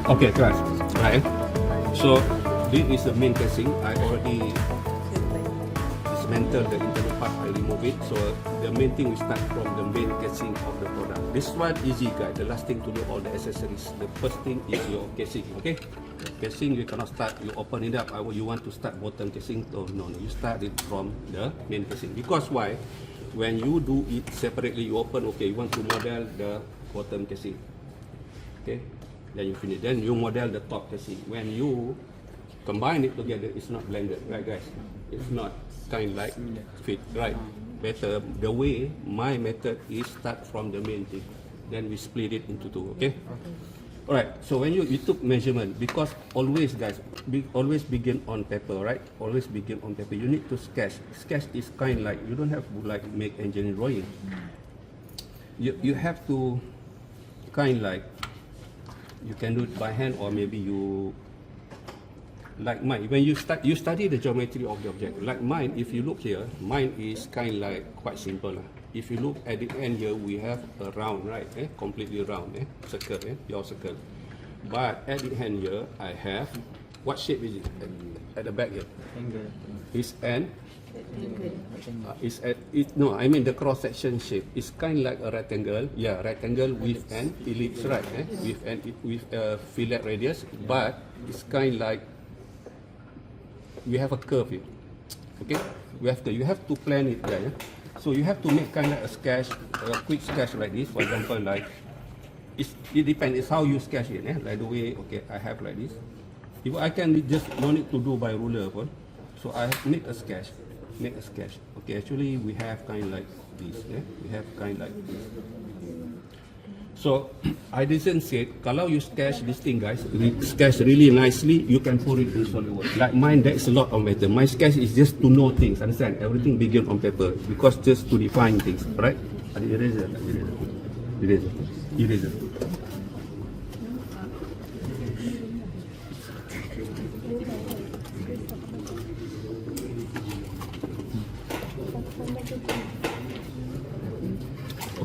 Okay, class. Right. So this is the main casing. I already dismantled the internal part. I remove it. So the main thing we start from the main casing of the product. This one easy, guys. The last thing to do all the accessories. The first thing is your casing. Okay. Casing you cannot start. You open it up. You want to start bottom casing? Oh no, no. You start it from the main casing. Because why? When you do it separately, you open. Okay, you want to model the bottom casing. Okay. Then you finish. Then you model the top casing. When you combine it together, it's not blended, right, guys? It's not kind like fit, right? Better the way my method is start from the main thing, then we split it into two. Okay. All right. So when you took measurement, because always, guys, always begin on paper, right? Always begin on paper. You need to sketch. Sketch is kind like you don't have to like make engineering drawing. You have to kind like. You can do it by hand, or maybe you, like mine, when you study the geometry of the object. Like mine, if you look here, mine is kind like quite simple. If you look at the end here, we have a round, right? Completely round, circle, pure circle. But at the end here, I have, what shape is it? At the back here? Angle. It's an? No, I mean the cross section shape. It's kind like a rectangle. Yeah, rectangle with an ellipse, right? With a fillet radius, but it's kind like we have a curve here. Okay, you have to plan it there. So you have to make kind of a sketch, a quick sketch like this. For example, like it depends. It's how you sketch it. Like the way, okay, I have like this. If I can just no need to do by ruler, so I make a sketch. Make a sketch. Okay, actually we have kind like this. We have kind like this. So I didn't say kalau you sketch this thing, guys, sketch really nicely, you can put it in Solidworks. Like mine, there's a lot of method. My sketch is just to know things. Understand? Everything begin on paper because just to define things, right? Eraser.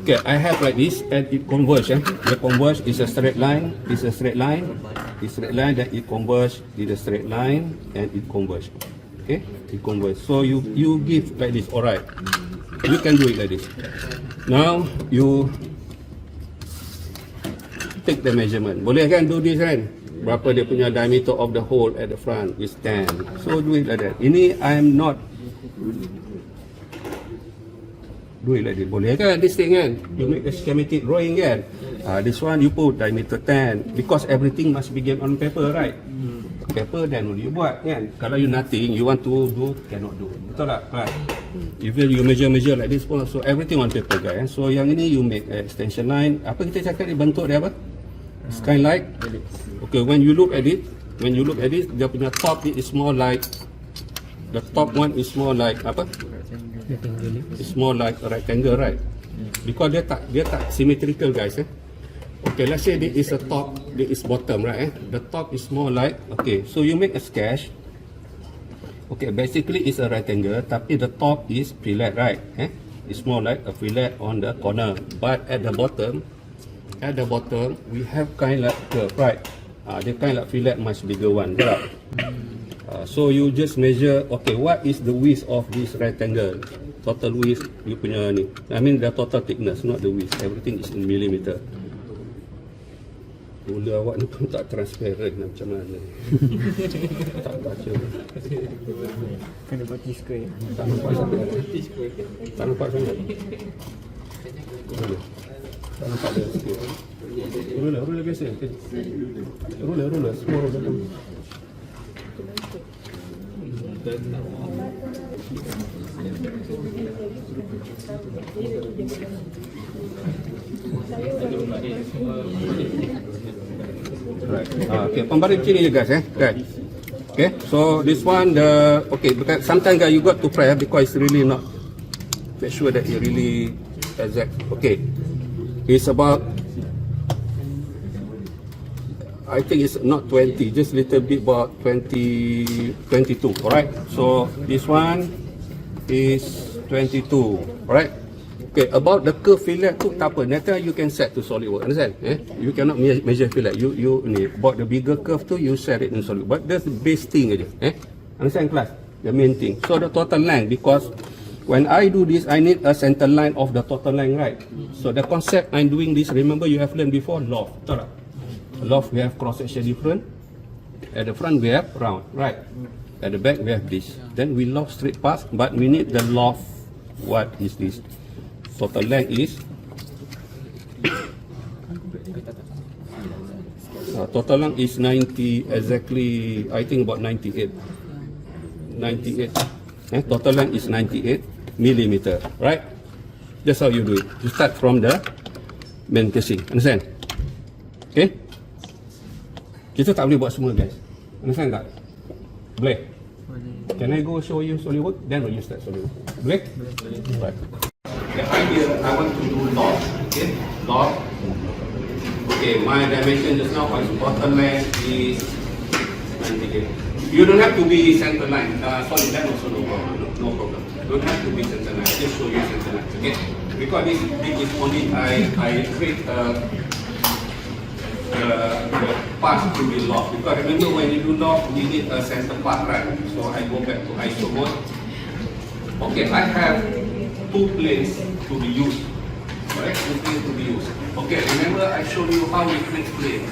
Okay, I have like this and it converge. The converge is a straight line. It's a straight line. It's straight line that it converge to the straight line and it converge. Okay, it converge. So you give like this. Alright, you can do it like this. Now you take the measurement. Boleh kan do this kan? Berapa dia punya diameter of the hole at the front is 10. So do it like that. Ini I'm not. Do it like this. Boleh kan this thing kan? You make a schematic drawing kan? This one you put diameter 10 because everything must begin on paper, right? Paper then only you buat kan? Kalau you nothing, you want to do, cannot do. Betul tak? Right. Even you measure like this pun, so everything on paper guys. So yang ini you make extension line. Apa kita cakap ni bentuk dia apa? It's kind like. Okay, when you look at it, dia punya top is more like, the top one is more like apa? It's more like a rectangle, right? Because dia tak symmetrical, guys. Okay, let's say this is a top, this is bottom, right? The top is more like, okay, so you make a sketch. Okay, basically it's a rectangle, tapi the top is fillet, right? It's more like a fillet on the corner. But at the bottom, we have kind like curve, right? The kind like fillet much bigger one, right? So you just measure, okay, what is the width of this rectangle? Total width, you punya ni. I mean the total thickness, not the width. Everything is in millimeter. Ruler awak ni pun tak transparent macam mana. Tak baca. Kena buat T-square. Tak nampak sangat. Tak nampak sangat. Tak nampak dia sikit. Ruler biasa. Ruler, semua ruler. Right. Okay, pembaring macam ni je guys, right. Okay, so this one because sometimes guys you got to try because it's really not make sure that you really exact. Okay, it's about, I think it's not 20, just little bit about 22. Alright, so this one is 22. Alright, Okay, about the curve fillet tu tak apa. Nanti you can set to Solidworks, understand? You cannot measure fillet. You ni about the bigger curve tu you set it in Solidworks. But that's the base thing aja. Understand class? The main thing. So the total length, because when I do this, I need a center line of the total length, right? So the concept I'm doing this, remember you have learned before, loft. Betul tak? Loft we have cross section different. At the front we have round, right? At the back we have this. Then we loft straight pass, but we need the loft. What is this? Total length is total length is 90 exactly. I think about 98. Total length is 98 millimeter, right? That's how you do it. You start from the main casing. Understand? Okay? Kita tak boleh buat semua, guys. Understand tak? Boleh? Can I go show you Solidworks? Then will you start Solidworks? Boleh? Right. The idea I want to do loft. Okay? Loft. Okay, my dimension just now on bottom length is 98. You don't have to be center line. Sorry, that also no problem. No problem. You don't have to be center line. I'll just show you center line. Okay? Because this is only I create the part to be loft. Because remember when you do loft, you need a center part, right? So I go back to ISO mode. Okay, I have two planes to be used. Correct? Two planes to be used. Okay, remember I showed you how we create plane.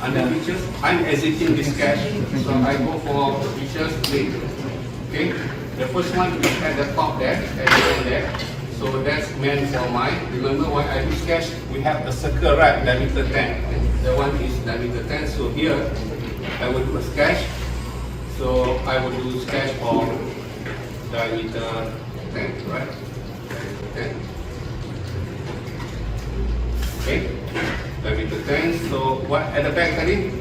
Under features, I'm exiting this cache, so I go for features plane. Okay, the first one is at the top there, So that's meant for my. Remember when I do sketch, we have the circle, right? Diameter 10. The one is diameter 10. So here, I will do a sketch. So I will do sketch of diameter 10, right? 10. Okay. Diameter 10. So what at the back tadi?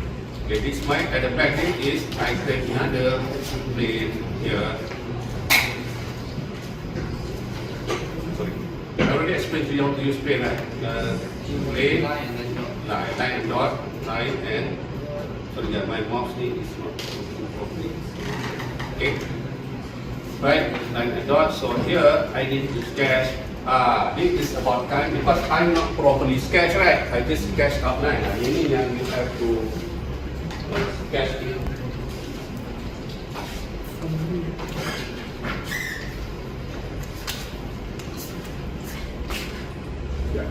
Okay, this mic at the back thing is I create another plane here. Sorry, I already explained to you how to use plane, right? Plane, line and dot, line and sorry, yeah, my mouse is not properly. Okay, right, line and dot. So here I need to sketch. This is about time because I'm not properly sketch, right? I just sketch outline. Ini yang you have to sketch it. Yeah.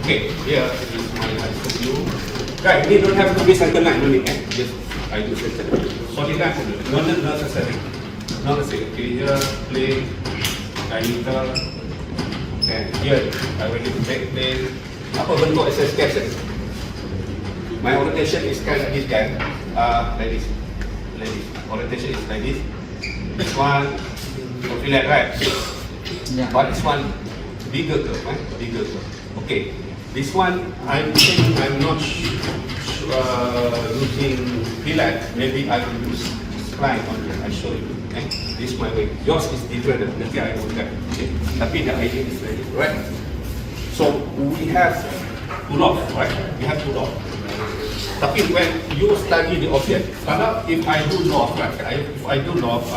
Okay, here is my ISO view. Right, ini don't have to be center line, no need, just I do center line. Solid line, not necessary. Not necessary. Okay, here, plane, diameter, and here, I will need to take plane. Apa bentuk SS sketch? My orientation is kind of this guy, like this. Orientation is like this. This one, fillet, right? Yeah. But this one, bigger curve, bigger curve. Okay. This one, I'm not using fillet. Maybe I will use spline on here. I show you. Okay? This my way. Yours is different. Nanti I will get. Okay. Tapi the idea is ready, right? So we have to loft, right? We have to loft. Tapi when you study the object, kalau if I do loft, right? If I do loft,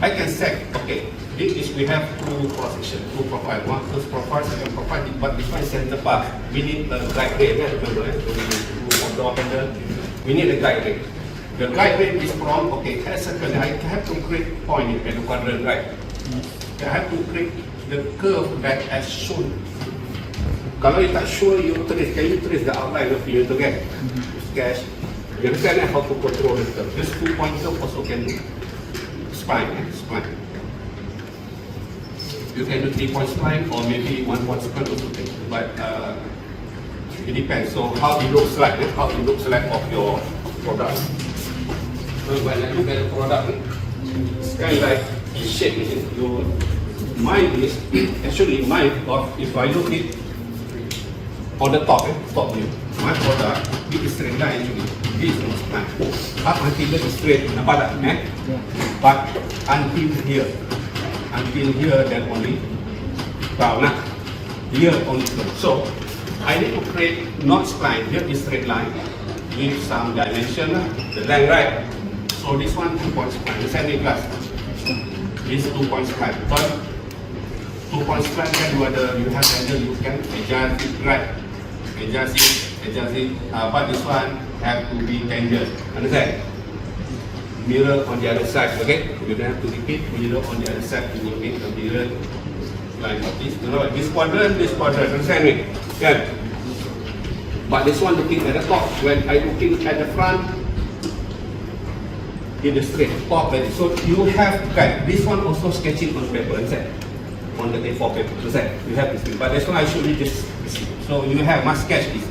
I can set. Okay. This is we have two cross section, two profile. One first profile, second profile. But this one center part. We need a guide rail. Remember, we need a guide rail. The guide rail is from second. I have to create point at the quadrant, right? I have to create the curve that as shown. Kalau you tak sure, you trace. Can you trace the outline of you again? Sketch. You understand how to control the curve. This 2 point curve also can do. Spline. You can do 3 point spline or maybe 1 point spline also can. But it depends. So how it looks like, of your product. So when I look at the product, it's kind of like shape. Mine is actually if I look it on the top view, my product it is straight line actually. This is no spline. Up until it is straight, nampak tak? But until here, then only round. Here only. So I need to create not spline. Here is straight line. with some dimension, the length, right? So this one 2.5, understand me class? This 2.5, but 2.5 kan you have handle, you can adjust it, right? Adjust it, but this one have to be tangent, understand? Mirror on the other side, okay? You don't have to repeat, mirror on the other side, you will make a mirror like this, you know, this quadrant, understand me? Yeah. But this one looking at the top, when I looking at the front, in the straight, top like this. So you have, okay, this one also sketching on paper, understand? On the A4 paper, understand? You have this thing, but this one I show you this. So you must sketch this,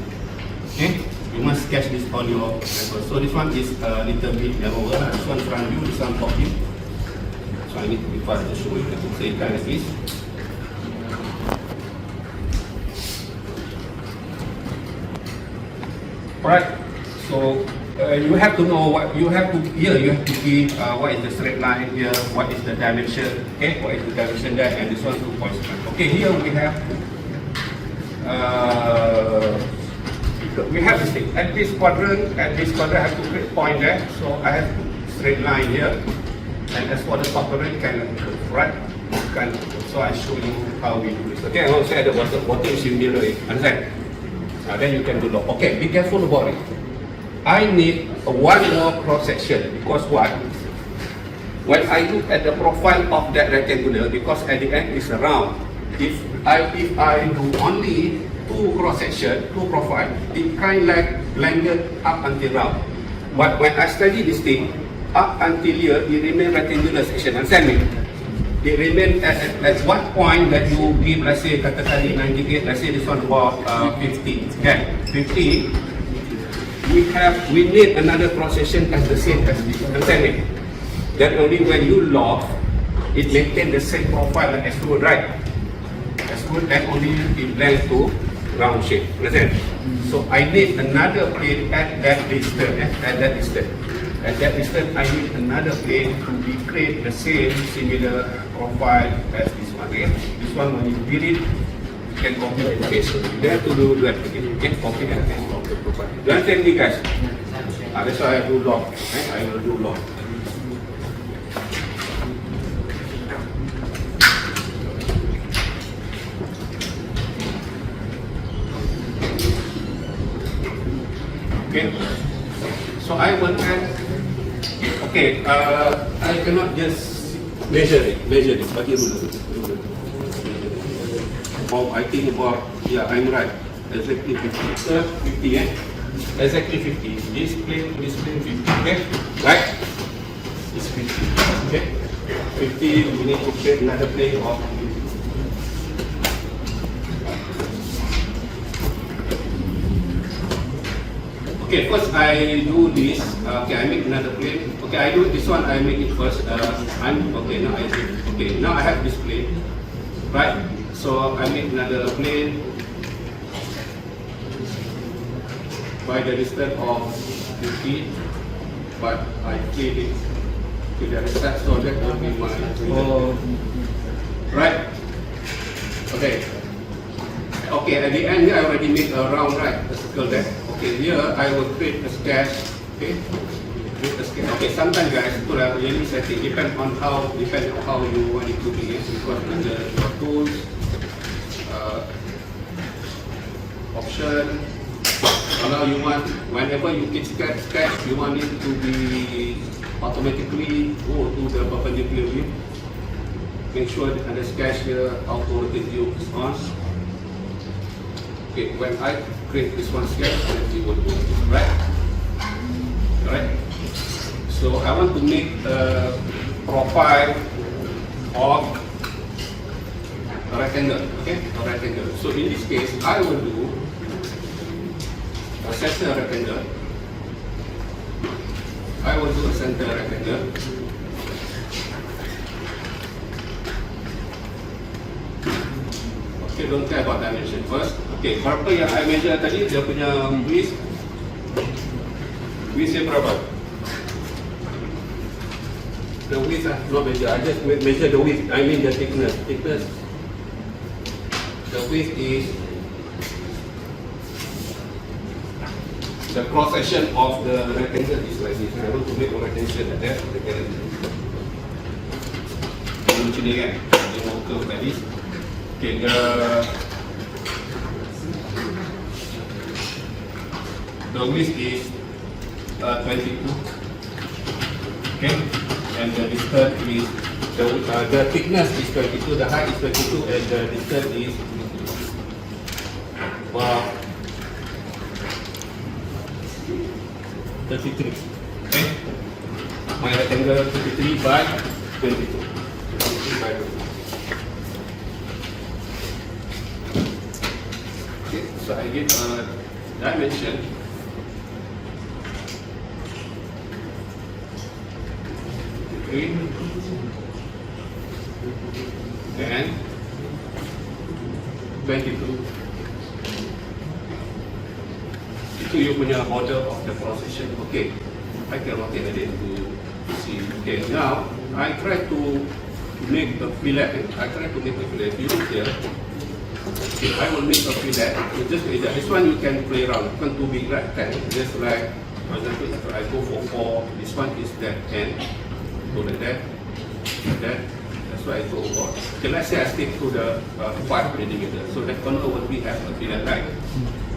okay? You must sketch this on your paper. So this one is a little bit narrower. This one front view, this one top view. So I need to be fast to show you. So it kind of this. Alright. So you have to know what you have to here. You have to give what is the straight line here, what is the dimension, okay? What is the dimension there, and this one 2.5. Okay, here we have. We have this thing. At this quadrant, I have to create point there. So I have straight line here. And as for the top quadrant, can right? Can. So I show you how we do this. Okay, I also add the bottom is mirror. Understand? Then you can do that. Okay, be careful about it. I need one more cross section because what? When I look at the profile of that rectangular, because at the end it's round. If I do only two cross section, two profile, it kind like lengthen up until round. But when I study this thing, up until here, it remain rectangular section. Understand me? It remain at what point that you give, let's say, katakan 98, let's say this one about 50. Okay, 50. We need another cross section as the same as this. Understand me? That only when you loft, it maintain the same profile as extrude, right? Extrude and only it blends to round shape, understand? So I need another plane at that distance, At that distance, I need another plane to recreate the same similar profile as this one. Okay? This one, when you build it, you can copy and paste. You have to do that again. You can copy and paste of the profile. You understand me, guys? That's why I do log. I will do log. Okay, so I will add. Okay, I cannot just measure it. Bagi dulu. Oh, I think about, yeah, I'm right. Exactly 50. 50, Exactly 50. This plane, 50. Okay, right? It's 50. Okay, 50. We need to create another plane of. Okay, first I do this. Okay, I make another plane. Okay, I do this one. I make it first. Okay. Now I do. Okay, now I have this plane, right? So I make another plane by the distance of 50, but I clean it to the other side, so that will be my right. Okay. Okay, at the end here I already make a round, right? A circle there. Okay, here I will create a sketch. Okay, create a sketch. Okay, sometimes guys, put a really setting. Depend on how you want it to be. Because under your tools, option. Kalau you want, whenever you keep sketch, you want it to be automatically go to the perpendicular view. Make sure that the sketch here auto rotate view is on. Okay, when I create this one sketch, it will go right. Alright. So I want to make a profile of a rectangle. Okay, a rectangle. So in this case, I will do a center rectangle. I will do a center rectangle. Okay, don't care about dimension first. Okay, berapa yang I measure tadi, dia punya width dia berapa? The width not measure, I just measure the width, I mean the thickness. The width is the cross section of the rectangle is like this. I want to make a rectangle like that. Macam ni kan, dia mau curve like this. Okay, the width is 22. Okay, and the distance is the thickness is 22, the height is 22, and the distance is 33. Okay, my rectangle 33 by 22. 23 by 22. Okay, so I give a dimension. And 22. Itu you punya border of the cross section. Okay, I can rotate it to see. Okay, now I try to make a fillet. If you look here, okay, I will make a fillet. You just this one you can play around. It's not too big, right? Just like, for example, if I go for 4, this one is that end. Go like that, like that. That's why I go about. Okay, let's say I stick to the 5 mm. So that corner will be have a fillet, right?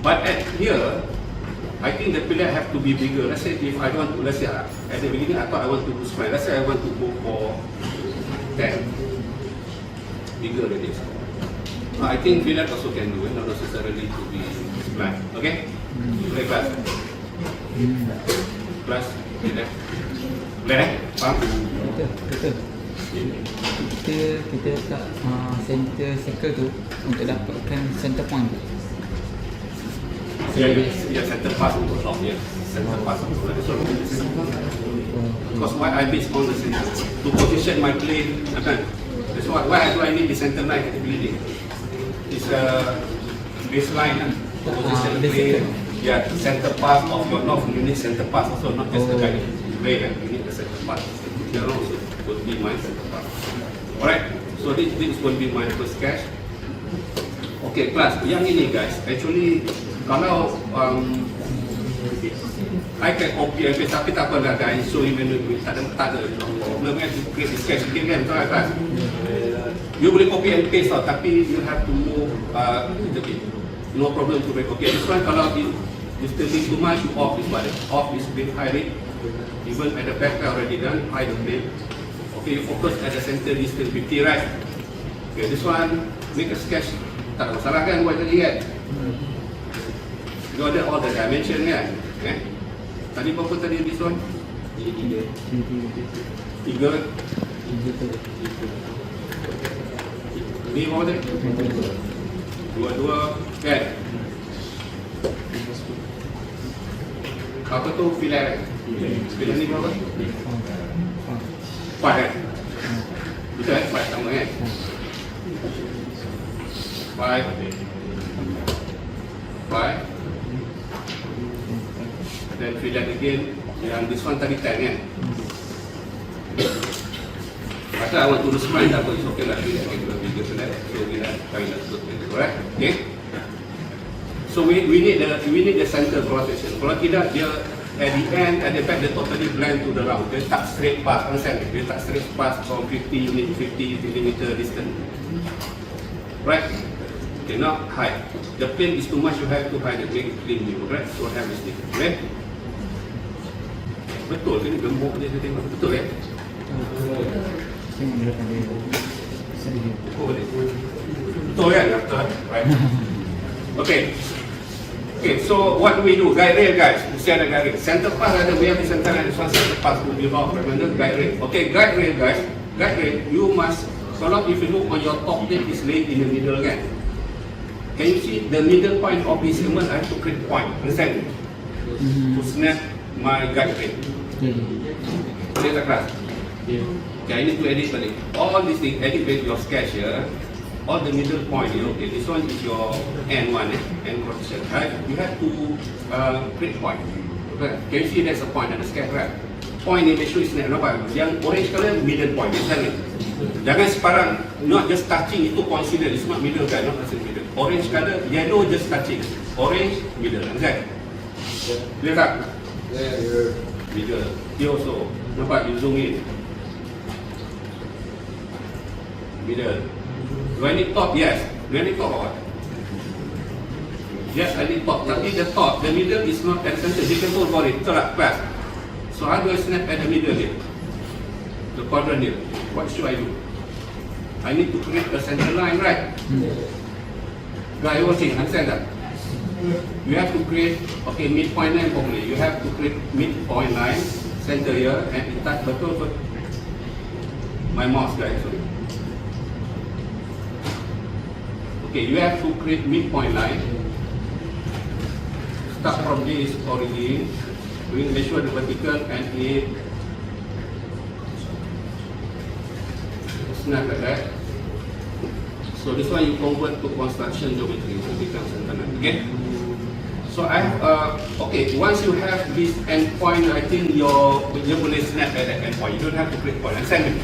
But at here, I think the fillet have to be bigger. Let's say if I want to, let's say at the beginning I thought I want to do spline. Let's say I want to go for 10, bigger than this. I think fillet also can do it, not necessarily to be spline. Okay? Play class. Class, fillet. Boleh? Faham? Betul. Kita letak center circle tu untuk dapatkan center point. Yeah, center pass untuk lock, yeah. Center pass untuk lock. Because why I based on the center to position my plane, kan? That's why do I need the center line at the building? It's a baseline, to position the plane. Yeah, center pass of your north, you need center pass also, not just the guide. You need the center pass. That also will be my center pass. Alright, so this will be my first sketch. Okay, class. Yang ini guys, actually kalau I can copy and paste, tapi tak apa lah guys. So even tak ada problem kan, to create sketch again kan, betul kan? You boleh copy and paste tau, tapi you have to move little bit. No problem to make. Okay, this one kalau you still need too much, you off this one. Off is bit high rate. Even at the back already done, hide the plane. Okay, you focus at the center distance 50, right? Okay, this one, make a sketch. Tak ada masalah kan buat tadi kan? You order all the dimension kan? Okay. Tadi berapa tadi this one? 3. Ni berapa tadi? 2 kan? Apa tu fillet? Fillet ni berapa? 5 kan? Betul kan? 5 sama kan? 5 then fillet again. Yang this one tadi 10 kan? Pasal I want to do spline, tak apa, it's okay lah. Fillet again, bigger than that. So we have final look at it, alright? Okay? So we need the center cross section. Kalau tidak, dia at the end, at the back, they totally blend to the round. They tak straight pass, understand? They tak straight pass from 50 unit, 50 mm distance. Right? Okay, now height. The plane is too much, you have to hide it, make it clean view, right? So have this thing, okay? Betul ke ni gembok dia tengok? Betul kan? Betul kan? Betul, right? Okay. Okay, so what do we do? Guide rail guys, mesti ada guide rail. Center pass ada, we have the center line, this one center pass will be off, remember guide rail. Okay, guide rail guys, guide rail, you must, kalau if you look on your top plate is laid in the middle kan. Can you see the middle point of this element? I have to create point, understand? To snap my guide rail. Boleh tak kelas? Okay, I need to edit balik. All these things, edit with your sketch here. All the middle point, okay, this one is your end one, end cross-section, right? You have to create point. Okay. Can you see there's a point at the sketch, right? Point ni, make sure it's nampak. Yang orange color, middle point, misalnya. Jangan sekarang, not just touching, itu consider, it's not middle kan, not consider middle. Orange color, yellow just touching. Orange, middle, understand? Clear tak? Middle. Here also. Nampak? You zoom in. Middle. Do I need top? Yes. Do I need top or what? Yes, I need top. Tapi the top, the middle is not at the center. You can hold for it. Betul tak? Class. So how do I snap at the middle here? The quadrant here. What should I do? I need to create a center line, right? Guys, watching, understand that? You have to create, okay, midpoint line formula. You have to create midpoint line, center here, and it touch betul. My mouse, guys, sorry. Okay, you have to create midpoint line. Start from this origin. We measure the vertical and it snap like that. So this one you convert to construction geometry, so it becomes center line. Okay. So I have, okay, once you have this endpoint, I think you boleh snap at that endpoint. You don't have to create point. Understand me?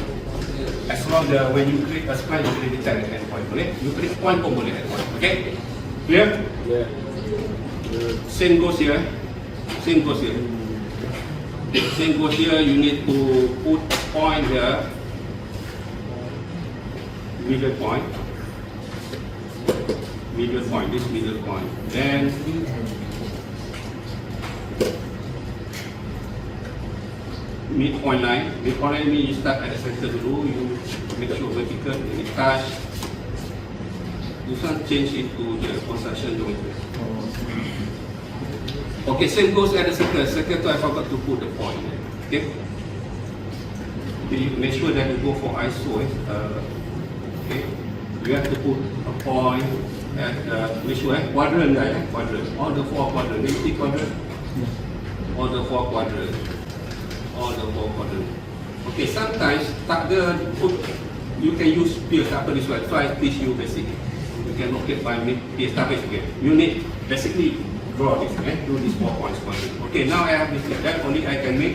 As long as when you create a spline, you boleh detect at endpoint. Boleh? You create point pun boleh at point. Okay? Clear? Yeah. Same goes here. Same goes here. Same goes here. You need to put point here. Middle point. Middle point. This middle point. Then midpoint line. Midpoint line means you start at the center dulu. You make sure vertical. Then you touch. This one change it to the construction geometry. Okay, same goes at the circle. Circle tu I forgot to put the point. Okay. You make sure that you go for ISO. Okay. You have to put a point at which way? Quadrant, right? Quadrant. All the four quadrants. Do you see quadrant? All the four quadrants. All the four quadrants. Okay, sometimes tak ada put. You can use pierce apa this one. So I teach you basic. You can locate by pierce tabis again. You need basically draw this, okay? Do these 4 points. Okay, now I have this. That only I can make.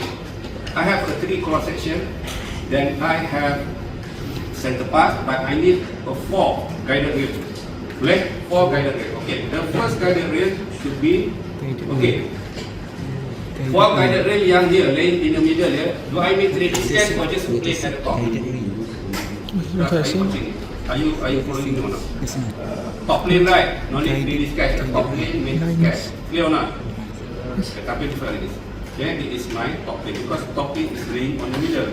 I have a 3 cross section. Then I have center path, but I need a 4 guided rail. Right? 4 guided rail. Okay, the first guided rail should be okay. 4 guided rail yang here, laying in the middle here. Do I need 3D scan or just place at the top? Are you following me or not? Top plane right, no need 3D sketch. Top plane main sketch. Clear or not? Okay, tapi this one is. Okay, this is my top plane because top plane is laying on the middle.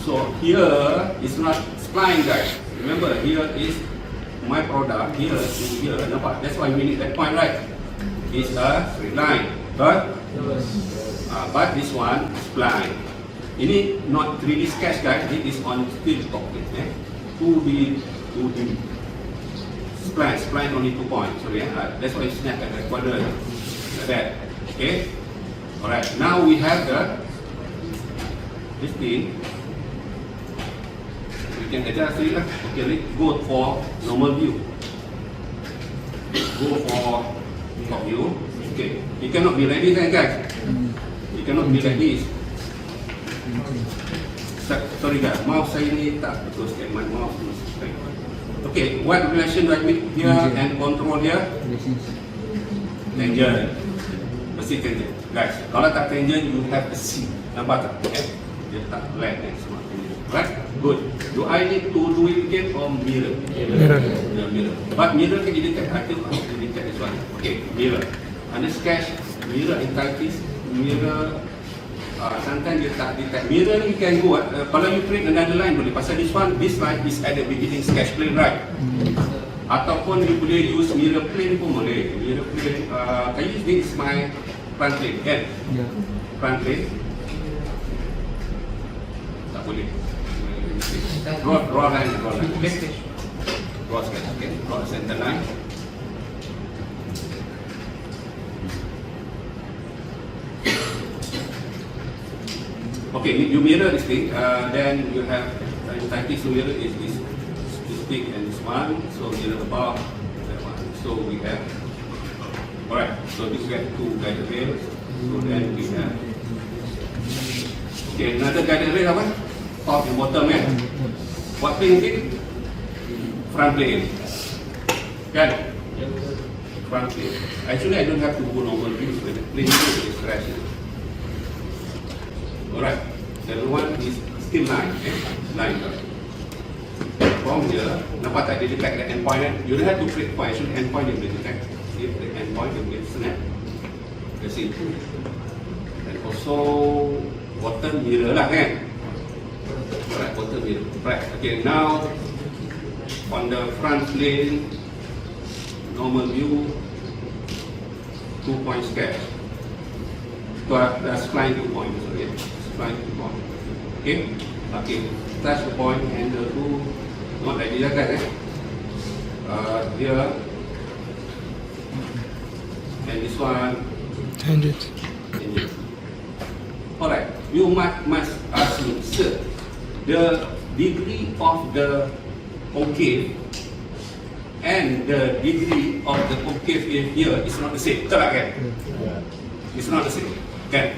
So here is not spline, guys. Remember, here is my product. Here to here, nampak? That's why we need that point, right? It's a straight line, but this one is spline. Ini not 3D sketch, guys. It is on still top plane. 2D spline only 2 points. Sorry, that's why you snap at the quadrant like that. Okay. Alright. Now we have this thing. We can adjust it lah. Okay, let's go for normal view. Go for top view. Okay. It cannot be like this, guys. It cannot be like this. Sorry guys, mouse saya ni tak betul sikit. My mouse is right. Okay, what relation do I make here and control here? Tangent. Mesti tangent. Guys, kalau tak tangent, you have a C. Nampak tak? Okay. Dia tak flat and semua. Right? Good. Do I need to do it again or mirror? Mirror. But mirror can detect. I think I can detect this one. Okay, mirror. Under sketch, mirror entities, mirror. Sometimes you tak detect. Mirror ni can go. Kalau you create another line boleh. Pasal this line is at the beginning sketch plane, right? Ataupun you boleh use mirror plane pun boleh. Mirror plane. Can you use this my front plane? Kan? Front plane. Tak boleh. Draw line. Okay. Draw sketch. Okay. Draw center line. Okay, you mirror this thing, then you have entities to mirror is this thing and this one, so mirror above that one. So we have, alright, so this we have 2 guided rails, so then we have, okay, another guided rail apa? Top and bottom, eh? What plane is it? Front plane. Kan? front plane. Actually, I don't have to go normal view, but the plane is crashing. Alright, the other one is still line, line. From here, nampak tak dia detect the endpoint kan? You don't have to click point, actually endpoint dia boleh detect. If the endpoint dia boleh snap. That's it. And also bottom mirror lah kan? Alright, bottom mirror. Right, okay, now on the front plane, normal view, 2 point sketch. So that's flying 2 points, sorry. Flying 2 points. Okay? Okay. Touch the point, handle 2. Not like this guys, here. And this one. Tangent. Alright. You must ask me, sir, the degree of the concave and the degree of the concave here is not the same. Betul tak kan? It's not the same. Kan?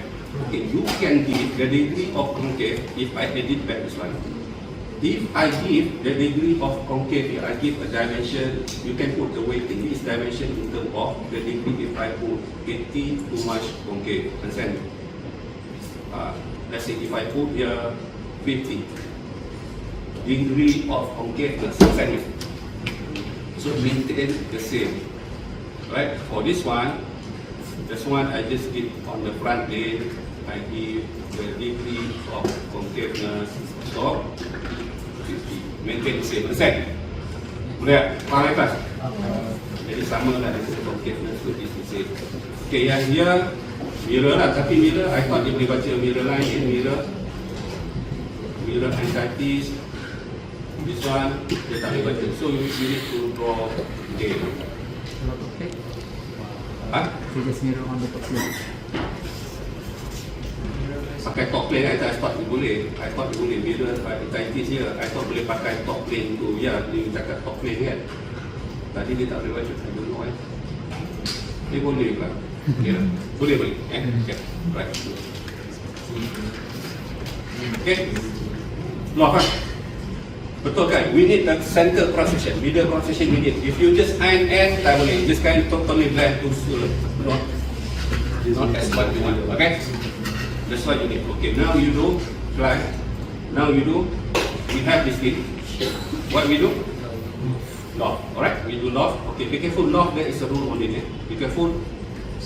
Okay, you can give the degree of concave if I edit back this one. If I give the degree of concave here, I give a dimension, you can put the weighting. This dimension in terms of the degree if I put 80 too much concave. Understand? Let's say if I put here 50 degree of concaveness, so maintain the same. Right? For this one I just give on the front plane, I give the degree of concaveness of 50. Maintain the same. Understand? Boleh? Faham kan? Jadi sama lah dengan concaveness to this the same. Okay, yang dia mirror lah, tapi mirror I thought dia boleh baca mirror line in mirror entities. This one dia tak boleh baca, so you need to draw again. You just mirror on the top plane. Pakai top plane kan, I thought boleh mirror entities here, I thought boleh pakai top plane tu. Ya, dia cakap top plane kan, tadi dia tak boleh baca, I don't know why. Dia boleh ke? Ya, boleh. Okay, right. Okay, lock kan? Betul kan? We need the center cross section, middle cross section we need. If you just iron end, tak boleh. Just kind of totally blank to not as what we want. Okay? That's what you need. Okay, now you do fly. Now you do, we have this thing. What we do? Loft. Alright? We do loft. Okay, be careful, loft there is a rule on it. Be careful.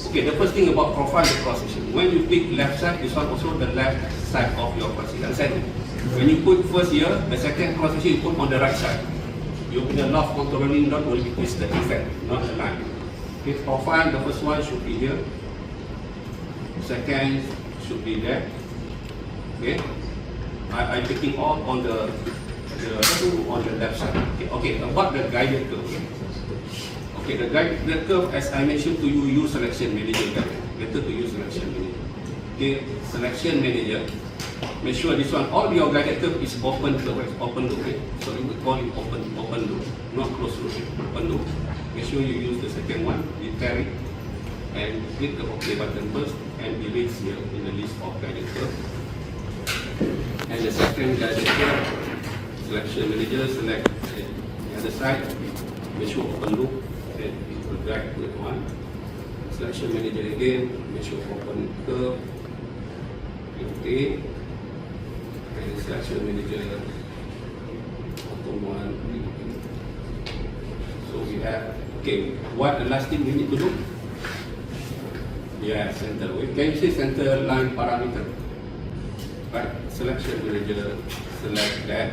Okay, the first thing about profile the cross section. When you pick left side, this one also the left side of your cross section. Understand? When you put first here, the second cross section you put on the right side. You put the loft controlling dot will be twisted effect, not the line. Okay, profile, the first one should be here. Second should be there. Okay, I'm picking all on the left side. Okay, about the guided curve. Okay, the guided curve, as I mentioned to you, use selection manager. Better to use selection manager. Okay, selection manager. Make sure this one, all your guided curve is open curve, open loop. Okay? So we would call it open loop, not closed loop. Open loop. Make sure you use the second one, detect it, and click the OK button first, and delete here in the list of guided curve. And the second guided curve, selection manager, select the other side, make sure open loop, and it will drag to the one. Selection manager again, make sure open curve, OK. And selection manager, bottom one. So we have, okay, what the last thing we need to do? Yeah, center. Can you see center line parameter? Right, selection manager, select that.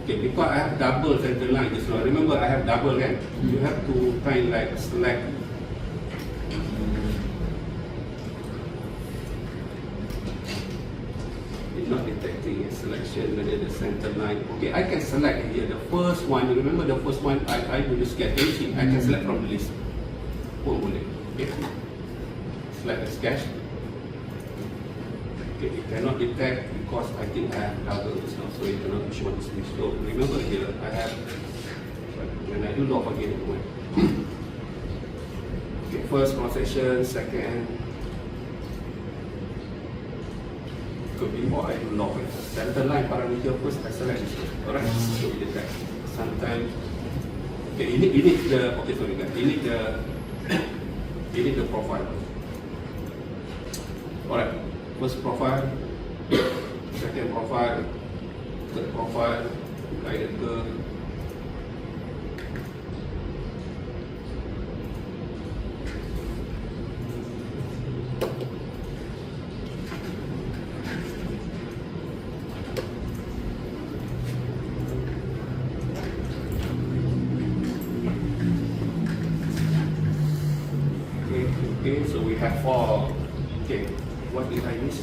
Okay, because I have double center line just now. Remember I have double kan? You have to kind of like select. Not detecting a selection whether the center line. Okay, I can select here the first one. You remember the first one I will just get anything. I can select from the list. Oh, boleh. Okay. Select the sketch. Okay, it cannot detect because I think I have double just now, so it cannot show this list. So remember here I have, when I do log again, okay, first cross section, second. Before I do log it. Center line parameter first I select this one. Alright, so we detect. Sometimes Okay, you need the, okay, sorry guys, you need the profile. Alright, first profile, second profile, third profile, guided curve. Okay, so we have 4. Okay, what did I miss?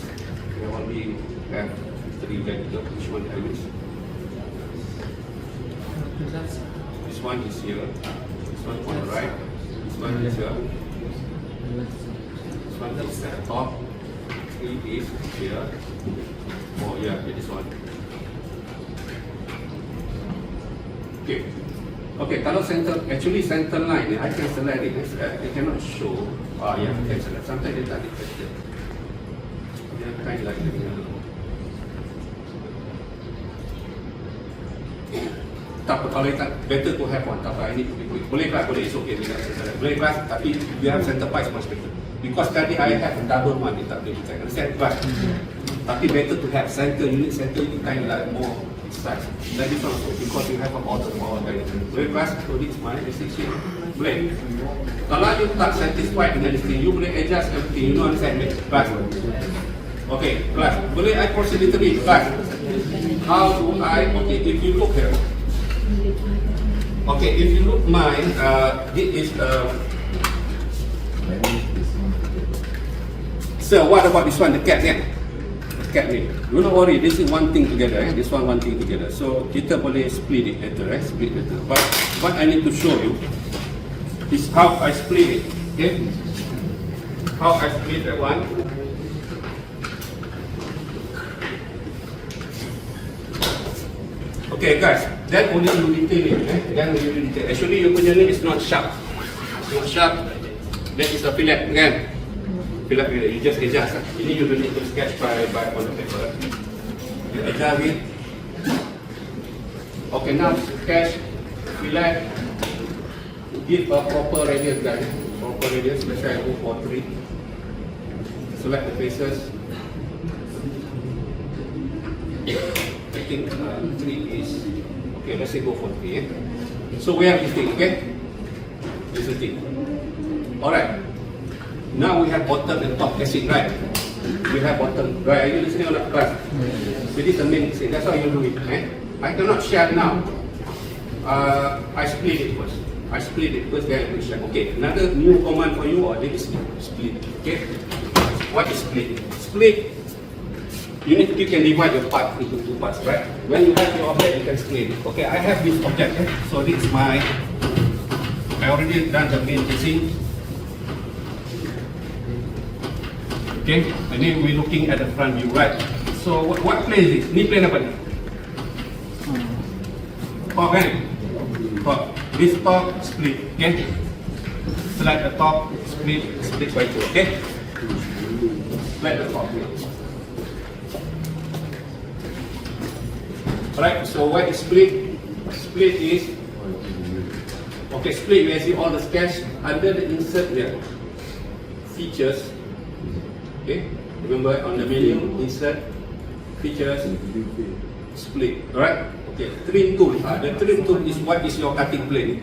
We only have 3 vectors. Which one did I miss? This one is here. This one on the right. This one is here. This one is at the top. 3 is here. Oh yeah, this one. Okay. Okay, kalau center, actually center line, I can select it. I cannot show. Yeah, I can select. Sometimes they tak detected. They are kind of like tak apa, kalau tak, better to have one. Tak apa, I need to be quick. Boleh kelas, boleh, it's okay. Boleh kelas, tapi we have center pipe much better. Because tadi I have a double one, dia tak boleh detect. Understand? But, tapi better to have center, unit center, you kind of like more size. That is also because you have a order power direction. Boleh kelas, so this is my restriction. Boleh. Kalau you tak satisfied dengan this thing, you boleh adjust everything. You know understand me? Kelas. Okay, kelas. Boleh I proceed little bit? Kelas. How do I, okay, if you look here. Okay, if you look mine, this is so what about this one, the cat here? Cat ni. Do not worry, this is one thing together, this one thing together. So kita boleh split it later, split later. But what I need to show you is how I split it. Okay? How I split that one. Okay guys, then only you detail it. Then you detail. Actually you punya ni is not sharp. It's not sharp. That is a fillet, kan? Fillet, you just adjust. Ini you don't need to sketch by on the paper. You adjust it. Okay, now sketch fillet. Give a proper radius, guys. Proper radius. Let's say I go for 3. Select the faces. I think 3 is okay. Let's say go for 3. So we have this thing, okay? This is the thing. Alright. Now we have bottom and top. That's it, right? We have bottom. Right? Are you listening on the class? So this is the main thing. That's how you do it. I cannot share now. I split it first. I split it first. Then I will share. Okay. Another new command for you. Or this is split. Okay. What is split? Split. You can divide your part into 2 parts, right? When you have your object, you can split it. Okay, I have this object. So this is my, I already done the main casing. Okay, and then we're looking at the front view, right? So what plane is this? Ni plane apa ni? Top kan? Top. This top split, okay? Select the top, split by 2, okay? Select the top. Alright, so what is split? Split is, okay, split, we see all the sketch under the insert there. Features, okay, remember on the menu, insert, features, split, alright? Okay, trim tool, the trim tool is what is your cutting plane.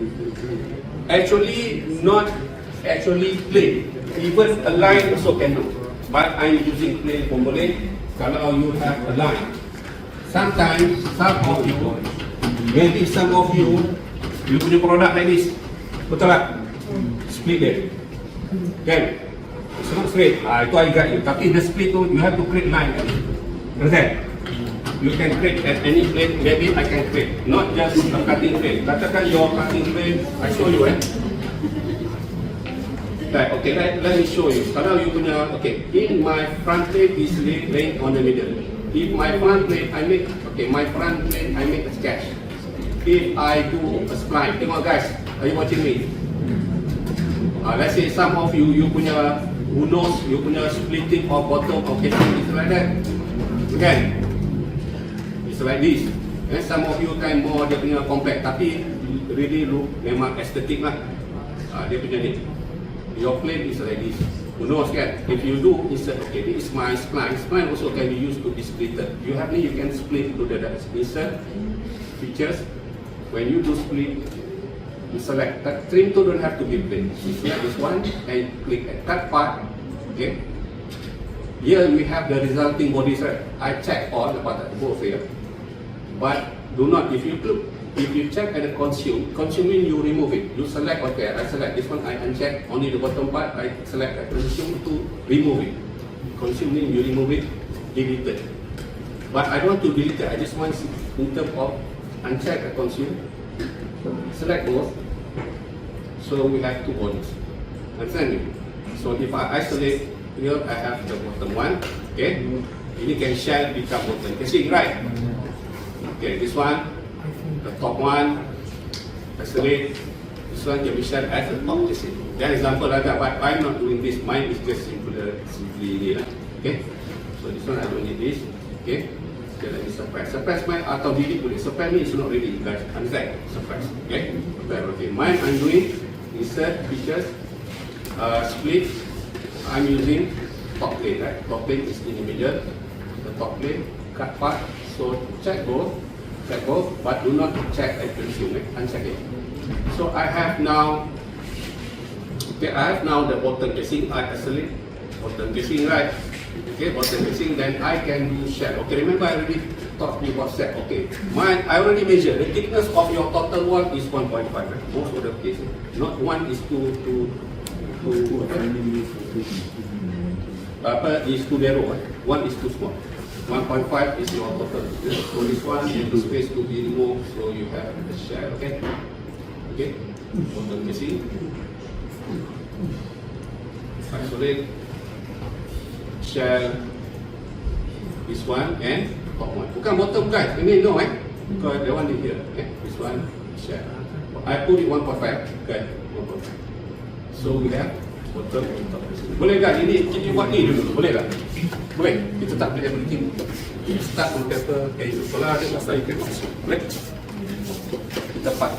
Actually, not actually plane, even a line also can do. But I'm using plane pun boleh, kalau you have a line. Sometimes, some of you, maybe some of you punya produk like this, betul tak? Split it, kan? It's not straight, itu I guide you. Tapi the split tu, you have to create line. Understand? You can create at any plane, maybe I can create, not just a cutting plane. Katakan your cutting plane, I show you Right, okay, let me show you. Kalau you punya, okay, in my front plane is laying on the middle. If my front plane, I make, okay, my front plane, I make a sketch. If I do a spline, tengok guys, are you watching me? Let's say some of you, you punya, who knows, you punya splitting of bottom, okay, it's like that. Okay, it's like this. And some of you kan more dia punya compact, tapi really look memang estetik lah. Dia punya ni. Your plane is like this. Who knows kan? If you do insert, okay, this is my spline. Spline also can be used to be splitted. You have ni, you can split to the insert features. When you do split, you select. That trim to don't have to be plain. You select this one and click at that part. Okay. Here we have the resulting bodies, right? I check all dapat tak both here. But do not, if you check at the consuming you remove it. You select, okay, I select this one, I uncheck only the bottom part, I select at consume to remove it. Consuming you remove it, delete it. But I don't want to delete it, I just want in terms of uncheck at consume, select both. So we have two bodies. Understand me? So if I isolate, here I have the bottom one, okay? Ini can share become bottom casing, right? Okay, this one, the top one, isolate. This one can be shared as the top casing. That example like that, but I'm not doing this. Mine is just simply ini lah. Okay, so this one I don't need this. Okay, okay, let me suppress. Suppress mine atau delete boleh. Suppress ni is not really, guys. Understand? Suppress. Okay, okay. Mine I'm doing insert features, split. I'm using top plane, right? Top plane is in the middle. The top plane, cut part. So check both, but do not check at consume. Uncheck it. So I have now, okay, I have now the bottom casing. I isolate bottom casing, right? Okay, bottom casing. Then I can do shell. Okay, remember I already taught you about set. Okay, mine I already measure the thickness of your total wall is 1.5. Right? Most of the cases, not one is is too narrow. One is too small. 1.5 is your total. So this one is the space to be removed. So you have the shell. Okay. Okay. Bottom casing. Isolate. Shell. This one and top one. Bukan bottom guys. Ini no because the one in here. Okay. This one shell. I put it 1.5. Okay. 1.5. So we have bottom and top casing. Boleh kan? Ini buat ni dulu. Boleh tak? Boleh. Kita tak boleh everything. Kita start on paper. Okay. Kalau ada masa you can boleh. Kita part.